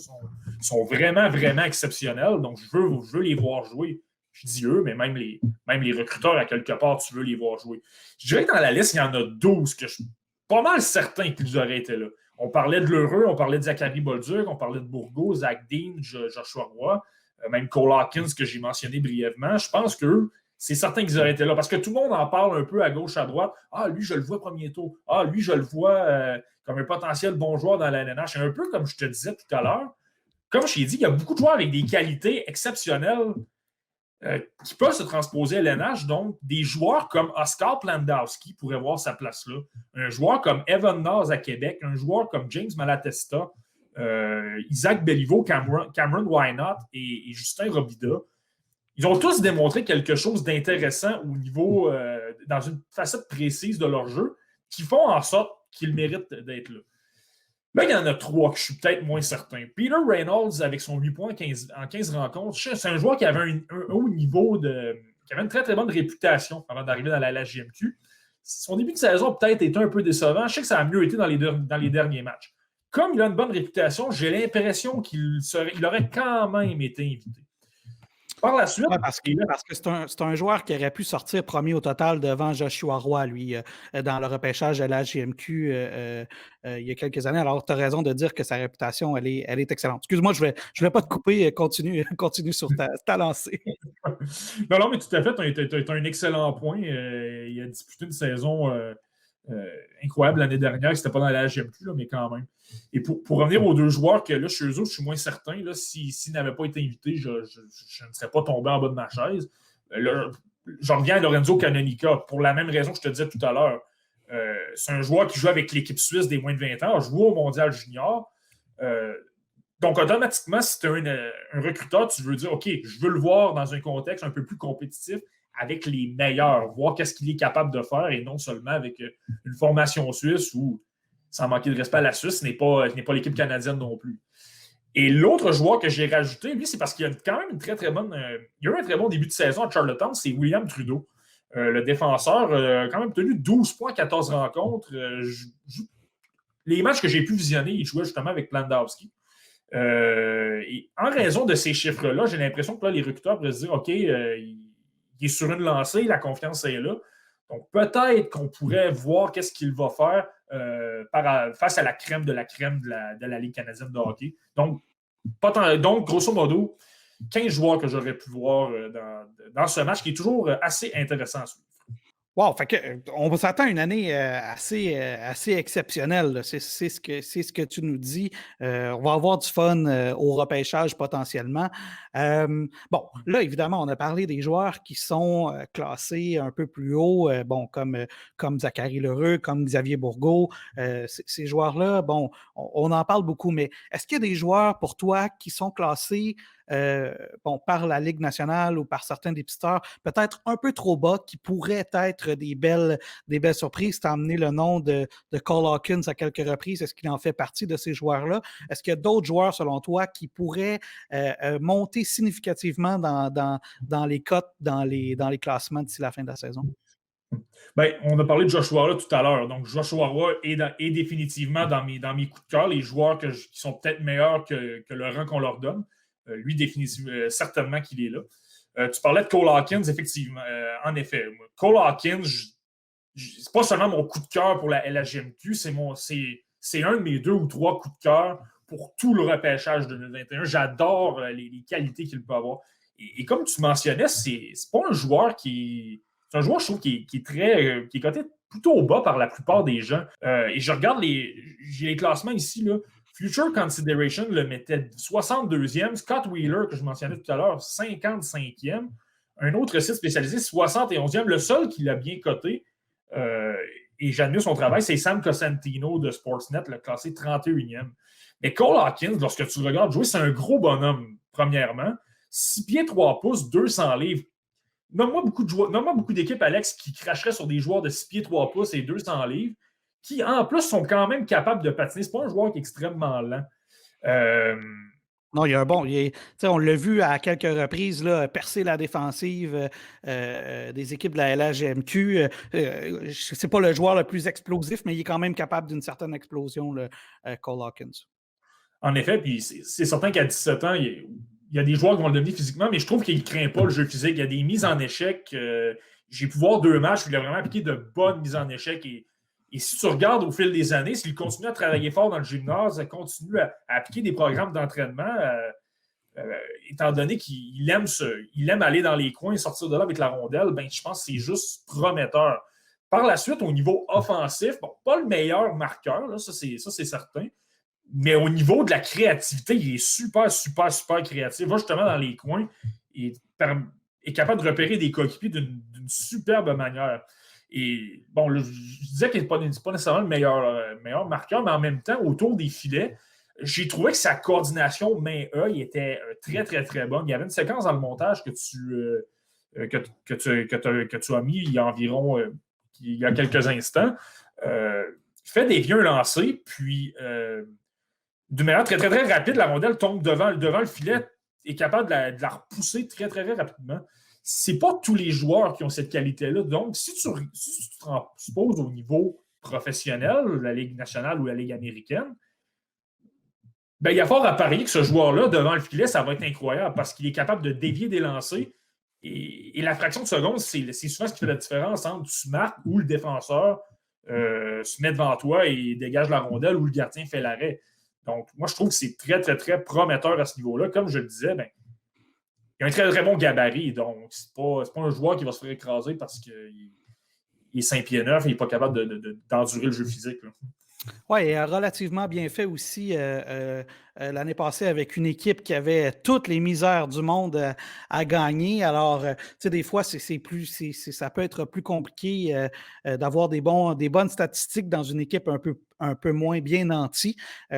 sont vraiment, vraiment exceptionnels. Donc, je veux les voir jouer. » Je dis eux, mais même les recruteurs, à quelque part, tu veux les voir jouer. Je dirais que dans la liste, il y en a 12 que je suis pas mal certain qu'ils auraient été là. On parlait de Lheureux, on parlait de Zachary Bolduc, on parlait de Bourgault, Zach Dean, Joshua Roy, même Cole Hawkins que j'ai mentionné brièvement. Je pense qu'eux, c'est certain qu'ils auraient été là parce que tout le monde en parle un peu à gauche, à droite. Ah, lui, je le vois premier tour. Ah, lui, je le vois comme un potentiel bon joueur dans la LNH. C'est un peu comme je te disais tout à l'heure. Comme je t'ai dit, il y a beaucoup de joueurs avec des qualités exceptionnelles qui peuvent se transposer à l'NH. Donc, des joueurs comme Oscar Plandowski pourraient voir sa place là. Un joueur comme Evan Naz à Québec, un joueur comme James Malatesta, Isaac Béliveau, Cameron Wynott et Justin Robida. Ils ont tous démontré quelque chose d'intéressant au niveau, dans une facette précise de leur jeu, qui font en sorte qu'ils méritent d'être là. Là, il y en a 3 que je suis peut-être moins certain. Peter Reynolds, avec son 8 points en 15 rencontres, c'est un joueur qui avait un haut niveau, qui avait une très, très bonne réputation avant d'arriver dans la LHJMQ. Son début de saison a peut-être été un peu décevant. Je sais que ça a mieux été dans les derniers matchs. comme il a une bonne réputation, j'ai l'impression il aurait quand même été invité. Par la suite. Ouais, parce que c'est un joueur qui aurait pu sortir premier au total devant Joshua Roy, lui, dans le repêchage de la GMQ il y a quelques années. Alors, tu as raison de dire que sa réputation, elle est excellente. Excuse-moi, je ne voulais pas te couper. Continue sur ta lancée. Non, mais tout à fait, tu as un excellent point. Il a disputé une saison incroyable l'année dernière. C'était pas dans la GMQ, là, mais quand même. Et pour revenir aux deux joueurs que là, chez eux, je suis moins certain. S'ils n'avaient pas été invités, je ne serais pas tombé en bas de ma chaise. J'en reviens à Lorenzo Canonica pour la même raison que je te disais tout à l'heure. C'est un joueur qui joue avec l'équipe suisse des moins de 20 ans, a joué au Mondial Junior. Donc, automatiquement, si tu es un recruteur, tu veux dire, OK, je veux le voir dans un contexte un peu plus compétitif avec les meilleurs, voir qu'est-ce qu'il est capable de faire et non seulement avec une formation suisse où, sans manquer de respect à la Suisse, ce n'est pas l'équipe canadienne non plus. Et l'autre joueur que j'ai rajouté, lui, c'est parce qu'il a quand même une très, très bonne... il a eu un très bon début de saison à Charlottetown, c'est William Trudeau. Le défenseur a quand même tenu 12 points, 14 rencontres. Les matchs que j'ai pu visionner, il jouait justement avec Plandowski. Et en raison de ces chiffres-là, j'ai l'impression que là, les recruteurs pourraient se dire, OK, il est sur une lancée, la confiance est là. Donc, peut-être qu'on pourrait voir qu'est-ce qu'il va faire face à la crème de la Ligue canadienne de hockey. Donc, grosso modo, 15 joueurs que j'aurais pu voir dans ce match qui est toujours assez intéressant à suivre. Wow, fait que, on s'attend à une année assez exceptionnelle. C'est ce que tu nous dis. On va avoir du fun au repêchage potentiellement. Bon, là, évidemment, on a parlé des joueurs qui sont classés un peu plus haut, comme Zachary Lheureux, comme Xavier Bourgault. Ces joueurs-là, bon, on en parle beaucoup, mais est-ce qu'il y a des joueurs pour toi qui sont classés par la Ligue nationale ou par certains dépisteurs, peut-être un peu trop bas, qui pourraient être des belles surprises? Tu as amené le nom de Cole Hawkins à quelques reprises. Est-ce qu'il en fait partie de ces joueurs-là? Est-ce qu'il y a d'autres joueurs, selon toi, qui pourraient monter significativement dans les cotes, dans les classements d'ici la fin de la saison? Bien, on a parlé de Joshua Roy tout à l'heure. Donc, Joshua Roy est définitivement dans mes coups de cœur, les joueurs qui sont peut-être meilleurs que le rang qu'on leur donne. Lui, définitivement, certainement qu'il est là. Tu parlais de Cole Hawkins, effectivement. En effet, Cole Hawkins, c'est pas seulement mon coup de cœur pour la LHGMQ, c'est un de mes 2 ou 3 coups de cœur pour tout le repêchage de 2021. J'adore les qualités qu'il peut avoir. Et comme tu mentionnais, c'est pas un joueur qui... C'est un joueur, je trouve, qui est coté plutôt bas par la plupart des gens. Et je regarde j'ai les classements ici, là. Future Consideration le mettait 62e. Scott Wheeler, que je mentionnais tout à l'heure, 55e. Un autre site spécialisé, 71e. Le seul qui l'a bien coté, et j'admire son travail, c'est Sam Cosentino de Sportsnet, le classé 31e. Mais Cole Hawkins, lorsque tu regardes jouer, c'est un gros bonhomme, premièrement. 6 pieds 3 pouces, 200 livres. Nomme-moi beaucoup d'équipes, Alex, qui cracheraient sur des joueurs de 6 pieds 3 pouces et 200 livres, qui, en plus, sont quand même capables de patiner. C'est pas un joueur qui est extrêmement lent. Non, il y a un bon. On l'a vu à quelques reprises là, percer la défensive des équipes de la LHGMQ. C'est pas le joueur le plus explosif, mais il est quand même capable d'une certaine explosion, Cole Hawkins. En effet, puis c'est certain qu'à 17 ans, il y a des joueurs qui vont le devenir physiquement, mais je trouve qu'il ne craint pas le jeu physique. Il y a des mises en échec. J'ai pu voir 2 matchs où il a vraiment appliqué de bonnes mises en échec. Et si tu regardes au fil des années, s'il continue à travailler fort dans le gymnase, continue à appliquer des programmes d'entraînement, étant donné qu'il aime aller dans les coins et sortir de là avec la rondelle, ben, je pense que c'est juste prometteur. Par la suite, au niveau offensif, bon, pas le meilleur marqueur, là, ça c'est certain, mais au niveau de la créativité, il est super, super, super créatif. Il va justement dans les coins et est capable de repérer des coéquipiers d'une superbe manière. Et bon, je disais qu'il n'est pas nécessairement le meilleur marqueur, mais en même temps, autour des filets, j'ai trouvé que sa coordination main-œil était très, très, très bonne. Il y avait une séquence dans le montage que tu as mis il y a environ il y a quelques instants. Fait des vieux lancers, puis d'une manière très, très, très rapide, la rondelle tombe devant le filet, est capable de la repousser très, très, très rapidement. C'est pas tous les joueurs qui ont cette qualité-là. Donc, si tu te transposes au niveau professionnel, la Ligue nationale ou la Ligue américaine, Ben, il y a fort à parier que ce joueur-là, devant le filet, ça va être incroyable parce qu'il est capable de dévier des lancers. Et la fraction de seconde, c'est souvent ce qui fait la différence entre tu marques ou le défenseur se met devant toi et dégage la rondelle ou le gardien fait l'arrêt. Donc, moi, je trouve que c'est très, très, très prometteur à ce niveau-là. Comme je le disais, ben, il a un très, très bon gabarit. Donc, c'est pas un joueur qui va se faire écraser parce qu'il est 5 pieds 9 et il n'est pas capable d'endurer le jeu physique. Oui, et relativement bien fait aussi l'année passée avec une équipe qui avait toutes les misères du monde à gagner. Alors, tu sais, des fois, ça peut être plus compliqué d'avoir des bonnes statistiques dans une équipe un peu moins bien nantie.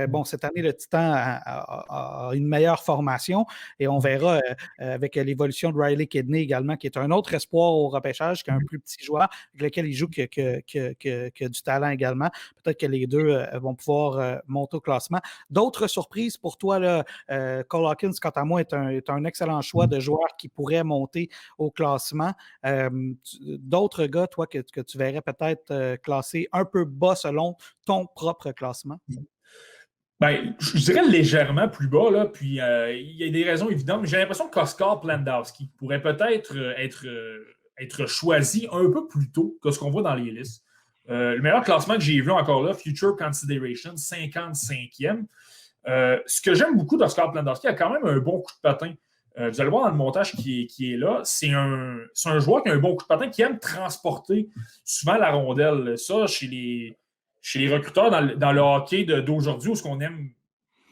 Bon, cette année, le Titan a une meilleure formation et on verra avec l'évolution de Riley Kidney également, qui est un autre espoir au repêchage, qui est un plus petit joueur avec lequel il joue qui a du talent également. Peut-être que les deux vont pouvoir monter au classement. D'autres surprises pour toi, là, Cole Hawkins, quant à moi, est un excellent choix de joueur qui pourrait monter au classement. D'autres gars, toi, que tu verrais peut-être classer un peu bas selon ton propre classement? Ben, je dirais légèrement plus bas, là, puis il y a des raisons évidentes, mais j'ai l'impression qu'Oskar Plandowski pourrait peut-être être choisi un peu plus tôt que ce qu'on voit dans les listes. Le meilleur classement que j'ai vu encore là, Future Consideration, 55e. Ce que j'aime beaucoup d'Oskar Plandowski, il a quand même un bon coup de patin. Vous allez voir dans le montage qui est là, c'est un joueur qui a un bon coup de patin, qui aime transporter souvent la rondelle. Ça, chez les recruteurs dans le hockey d'aujourd'hui, où ce qu'on aime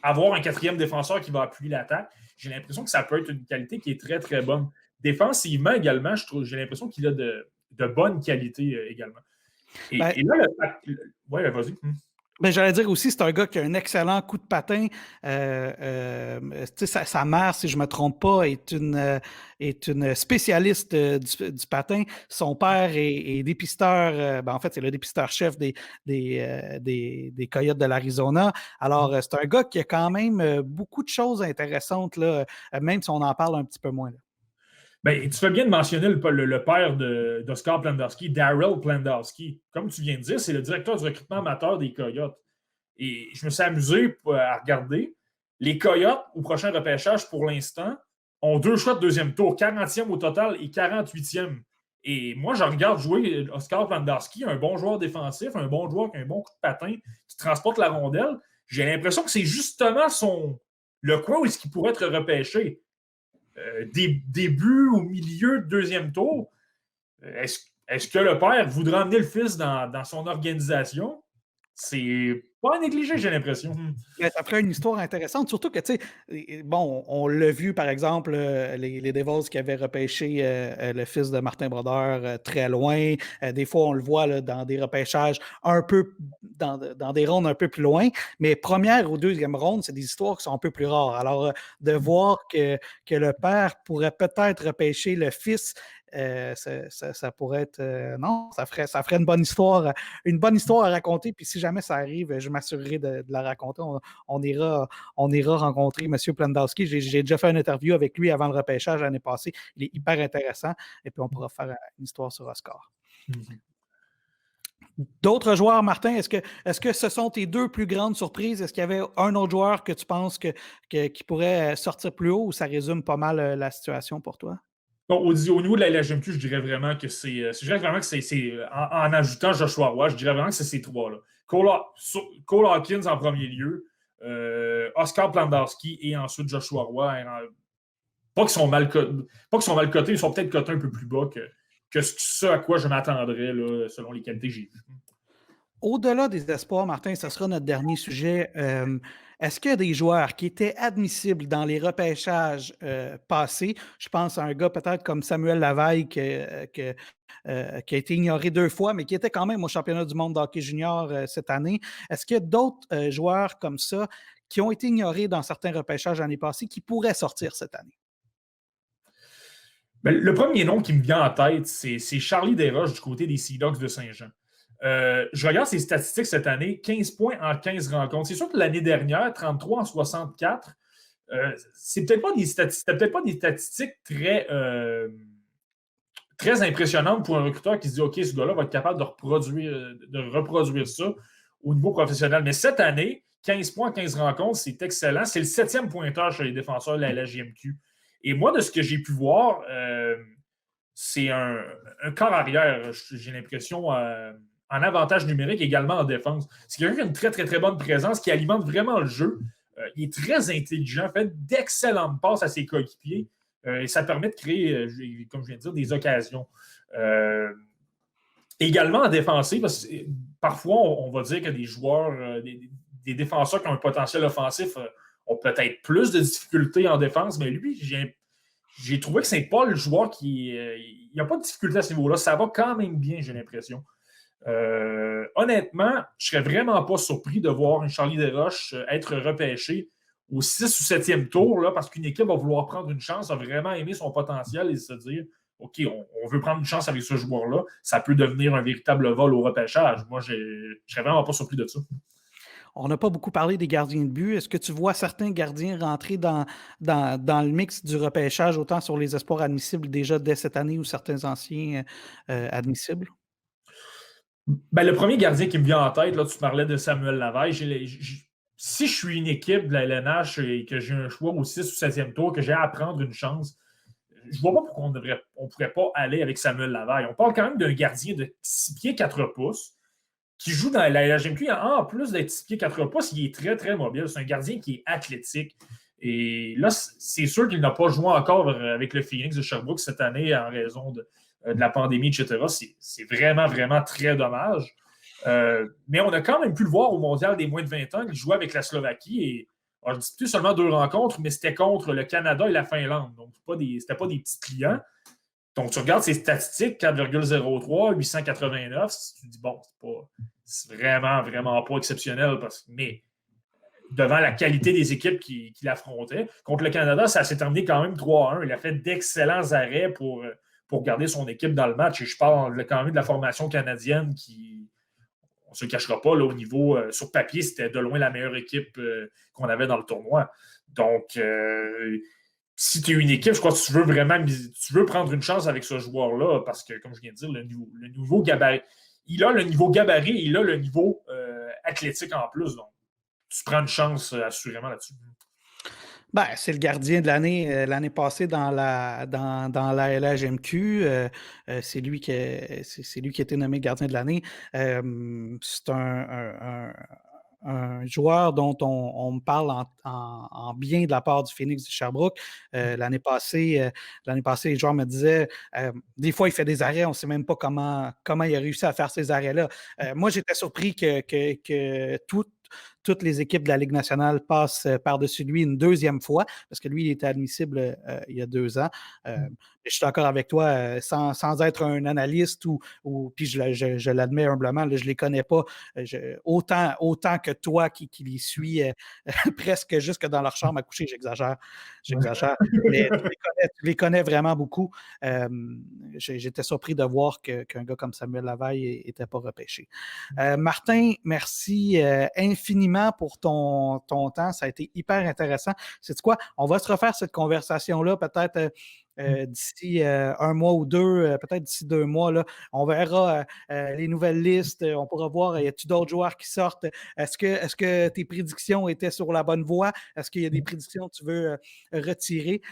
avoir un quatrième défenseur qui va appuyer l'attaque, j'ai l'impression que ça peut être une qualité qui est très, très bonne. Défensivement également, j'ai l'impression qu'il a de bonnes qualités également. Et là, ouais, vas-y. Ben, j'allais dire aussi, c'est un gars qui a un excellent coup de patin. Sa mère, si je ne me trompe pas, est une spécialiste du patin. Son père est dépisteur, en fait, c'est le dépisteur-chef des Coyotes de l'Arizona. Alors, c'est un gars qui a quand même beaucoup de choses intéressantes, là, même si on en parle un petit peu moins. Là. Ben, tu fais bien de mentionner le père d'Oskar Plandowski, Darrell Plandowski. Comme tu viens de dire, c'est le directeur du recrutement amateur des Coyotes. Et je me suis amusé à regarder. Les Coyotes, au prochain repêchage, pour l'instant, ont 2 choix de deuxième tour, 40e au total et 48e. Et moi, je regarde jouer Oskar Plandowski, un bon joueur défensif, un bon joueur qui a un bon coup de patin, qui transporte la rondelle. J'ai l'impression que c'est justement le coin où est-ce qu'il pourrait être repêché. Début au milieu de deuxième tour, est-ce que le père voudra emmener le fils dans son organisation? C'est pas à négliger, j'ai l'impression. Mais ça ferait une histoire intéressante, surtout que, tu sais, bon, on l'a vu, par exemple, les Devils qui avaient repêché le fils de Martin Brodeur très loin. Des fois, on le voit là, dans des repêchages un peu, dans des rondes un peu plus loin. Mais première ou deuxième ronde, c'est des histoires qui sont un peu plus rares. Alors, de voir que le père pourrait peut-être repêcher le fils, ça pourrait être non, ça ferait une bonne histoire à raconter. Puis si jamais ça arrive, je m'assurerai de la raconter. On ira rencontrer M. Plandowski. J'ai déjà fait une interview avec lui avant le repêchage l'année passée. Il est hyper intéressant. Et puis on pourra faire une histoire sur Oscar. Mm-hmm. D'autres joueurs, Martin, est-ce que ce sont tes deux plus grandes surprises? Est-ce qu'il y avait un autre joueur que tu penses qui pourrait sortir plus haut ou ça résume pas mal la situation pour toi? Bon, au niveau de la LHMQ, je dirais vraiment que c'est. En ajoutant Joshua Roy, je dirais vraiment que c'est ces trois-là. Cole Hawkins en premier lieu, Oskar Plandowski et ensuite Joshua Roy. Pas qu'ils sont mal cotés, ils sont peut-être cotés un peu plus bas que ce à quoi je m'attendrais là, selon les qualités que j'ai vues. Au-delà des espoirs, Martin, ce sera notre dernier sujet. Est-ce qu'il y a des joueurs qui étaient admissibles dans les repêchages passés? Je pense à un gars peut-être comme Samuel Lavaille qui a été ignoré 2 fois, mais qui était quand même au championnat du monde de hockey junior cette année. Est-ce qu'il y a d'autres joueurs comme ça qui ont été ignorés dans certains repêchages l'année passée qui pourraient sortir cette année? Ben, le premier nom qui me vient en tête, c'est Charlie Desroches du côté des Sea Dogs de Saint-Jean. Je regarde ses statistiques cette année, 15 points en 15 rencontres. C'est sûr que l'année dernière, 33 en 64, c'était peut-être pas des statistiques très impressionnantes pour un recruteur qui se dit OK, ce gars-là va être capable de reproduire ça au niveau professionnel. Mais cette année, 15 points en 15 rencontres, c'est excellent. C'est le 7e pointeur chez les défenseurs de la LHJMQ. Et moi, de ce que j'ai pu voir, c'est un corps arrière, j'ai l'impression, en avantage numérique, également en défense. C'est quelqu'un qui a une très, très, très bonne présence, qui alimente vraiment le jeu. Il est très intelligent, fait d'excellentes passes à ses coéquipiers. Et ça permet de créer, comme je viens de dire, des occasions. Également en défensif, parce que parfois, on va dire que des joueurs, des défenseurs qui ont un potentiel offensif ont peut-être plus de difficultés en défense, mais lui, j'ai trouvé que c'est pas le joueur qui... il n'y a pas de difficulté à ce niveau-là. Ça va quand même bien, j'ai l'impression. Honnêtement, je ne serais vraiment pas surpris de voir un Charlie Desroches être repêché au 6 ou 7e tour, là, parce qu'une équipe va vouloir prendre une chance, a vraiment aimé son potentiel et se dire OK, on veut prendre une chance avec ce joueur-là, ça peut devenir un véritable vol au repêchage. Moi, je ne serais vraiment pas surpris de ça. On n'a pas beaucoup parlé des gardiens de but. Est-ce que tu vois certains gardiens rentrer dans le mix du repêchage, autant sur les espoirs admissibles déjà dès cette année ou certains anciens admissibles? Ben, le premier gardien qui me vient en tête, là, tu parlais de Samuel Lavaille. Si je suis une équipe de la LNH et que j'ai un choix au 6 ou 7e tour, que j'ai à prendre une chance, je ne vois pas pourquoi on ne pourrait pas aller avec Samuel Lavaille. On parle quand même d'un gardien de 6 pieds 4 pouces qui joue dans la LHMQ. En plus d'être 6 pieds 4 pouces, il est très, très mobile. C'est un gardien qui est athlétique. Et là, c'est sûr qu'il n'a pas joué encore avec le Phoenix de Sherbrooke cette année en raison de la pandémie, etc. C'est vraiment, vraiment très dommage. Mais on a quand même pu le voir au Mondial des moins de 20 ans. Il jouait avec la Slovaquie et a disputé seulement 2 rencontres, mais c'était contre le Canada et la Finlande. Donc, c'était pas des petits clients. Donc, tu regardes ses statistiques, 4,03, 889. Tu te dis, bon, c'est vraiment, vraiment pas exceptionnel. Mais devant la qualité des équipes qu'il affrontait, contre le Canada, ça s'est terminé quand même 3-1. Il a fait d'excellents arrêts pour garder son équipe dans le match. Et je parle quand même de la formation canadienne qui, on ne se cachera pas, là, au niveau, sur papier, c'était de loin la meilleure équipe qu'on avait dans le tournoi. Donc, si tu es une équipe, je crois que tu veux prendre une chance avec ce joueur-là parce que, comme je viens de dire, le niveau gabarit, il a le niveau gabarit, il a le niveau athlétique en plus. Donc, tu prends une chance assurément là-dessus. Ben, c'est le gardien de l'année passée dans la LHMQ. C'est lui qui a été nommé gardien de l'année. C'est un joueur dont on me parle en bien de la part du Phoenix de Sherbrooke. L'année passée, les joueurs me disaient des fois, il fait des arrêts, on ne sait même pas comment il a réussi à faire ces arrêts-là. Moi, j'étais surpris que toutes les équipes de la Ligue nationale passent par-dessus lui une deuxième fois, parce que lui, il était admissible il y a 2 ans. Je suis d'accord avec toi, sans être un analyste puis je l'admets humblement, là, je ne les connais pas autant que toi qui les suis presque jusque dans leur chambre à coucher, j'exagère. Mais tu les connais vraiment beaucoup. J'étais surpris de voir qu'un gars comme Samuel Lavaille n'était pas repêché. Martin, merci infiniment pour ton temps. Ça a été hyper intéressant. C'est quoi? On va se refaire cette conversation-là peut-être d'ici 1 mois ou 2, peut-être d'ici 2 mois. Là, on verra les nouvelles listes. On pourra voir, y a-t-il d'autres joueurs qui sortent? Est-ce que tes prédictions étaient sur la bonne voie? Est-ce qu'il y a des prédictions que tu veux retirer?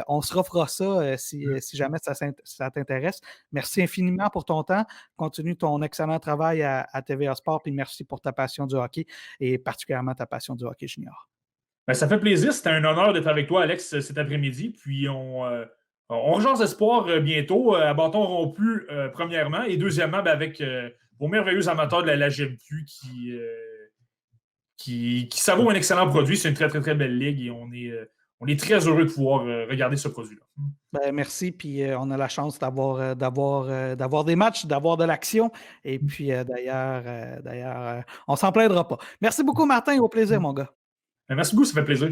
On se refera ça si jamais ça t'intéresse. Merci infiniment pour ton temps. Continue ton excellent travail à TVA Sport et merci pour ta passion du hockey et particulièrement ta passion du hockey junior. Ben, ça fait plaisir. C'était un honneur d'être avec toi, Alex, cet après-midi. Puis on rejoint Espoir bientôt, à bâton rompu, premièrement. Et deuxièmement, avec vos merveilleux amateurs de la LHMQ qui savourent un excellent produit. C'est une très, très, très belle ligue et on est très heureux de pouvoir regarder ce produit-là. Ben, merci. Puis on a la chance d'avoir des matchs, d'avoir de l'action. Et puis d'ailleurs, on ne s'en plaindra pas. Merci beaucoup, Martin. Au plaisir, mon gars. Merci beaucoup, ça fait plaisir.